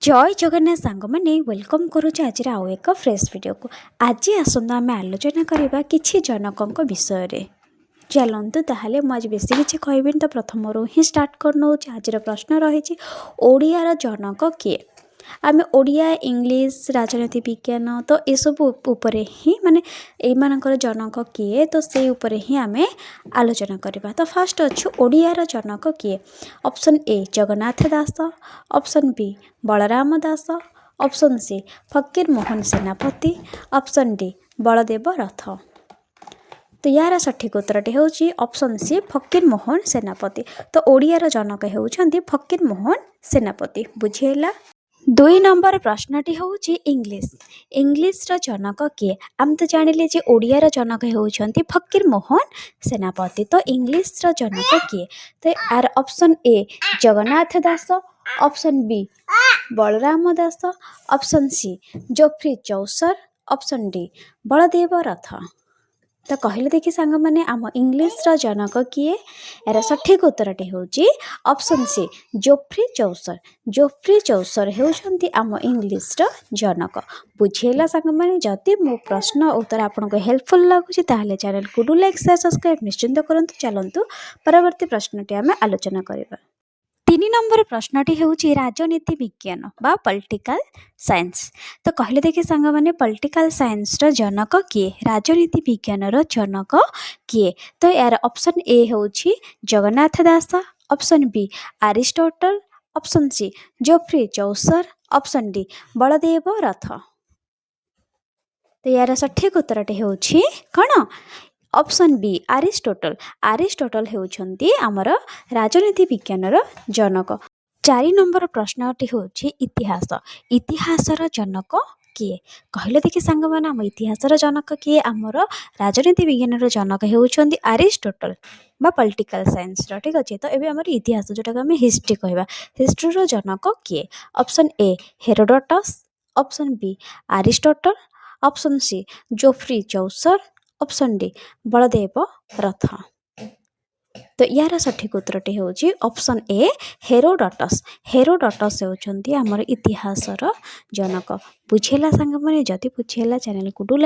जय जगन्नाथ सांग मैंने वेलकम करुचे आज आउ एक फ्रेश वीडियो को। आज आसंता आम आलोचना करवा किछि जनकों विषय रे। चलतु ताहले मुझे बेसी किसी कहबी तो प्रथम रू ही स्टार्ट कर आज प्रश्न रही ओडियार जनक किए। आम ओडिया इंग्लिश राजनीति विज्ञान तो यू उपर ही माने एमानकर जनक किए तो से उपर ही आम आलोचना करवा। तो फास्ट अच्छु ओडियार जनक किए। Option A Jagannath Das, option B Balaram Das, option C Fakir Mohan सेनापति, ऑप्शन डी बलदेव रथ। तो यार सठिक उत्तरटी होची ऑप्शन सी फकीर मोहन सेनापति। तो ओडियार जनक होउछंती फकीर मोहन सेनापति। बुझिएला। 2 नंबर प्रश्नटी होची इंग्लिश। इंग्लिश रो जनक किए। आम तो जानिले जे ओडियार जनक होउछंती फकीर मोहन सेनापति। तो इंग्लिश रो जनक किए। तो यार option A Jagannath Das, option B Balaram Das, option C Geoffrey Chaucer, option D Baldev Rath. तो कहले देखी सांग माने आम इंग्लिश रो जनक किए। यार सठिक उत्तरटी होची ऑप्शन सी जोफ्री चौसर। जोफ्री चौसर होउछंती आम इंग्लिश रो जनक। बुझेला सांग माने जदि मो प्रश्न उत्तर आपनको हेल्पफुल लागुची ताहले चैनल को डू लाइक शेयर सब्सक्राइब निश्चिंत करंतु। चलंतु परवर्ती प्रश्नटी आम आलोचना करबा। 3 नंबर प्रश्नटी होची राजनीति विज्ञान बा पॉलिटिकल साइंस। तो कहले देखि सांग माने पॉलिटिकल साइंस रो जनक किए, राजनीति विज्ञान रो जनक किए। तो यार ऑप्शन ए होची Jagannath Das, option B Aristotle, option C Geoffrey Chaucer, option D Baldev Rath. तो यार सठिक उत्तरटी होची कौन ऑप्शन बी अरिस्टोटल। अरिस्टोटल होउछंती आमर राजनीति विज्ञान रो जनक। 4 नंबर प्रश्नटी होची इतिहास। इतिहासर जनक किए। कहले देखि सांग माने आम इतिहासर जनक किए। आमर राजनीति विज्ञान रो जनक होउछंती अरिस्टोटल बा पॉलिटिकल साइंस रो। ठीक अछि। तो एबे हमर इतिहास जोटा हम हिस्ट्री कहबा। हिस्ट्री रो जनक किए। Option A Herodotus, option B Aristotle, option C Geoffrey Chaucer, option D Baldev Rath. तो यार सठिक उत्तरटी होची ऑप्शन ए हेरोडोटस। हेरोडोटस होउछंती हमर इतिहासर जनक। बुझेला सांग माने जदि बुझेला चैनल को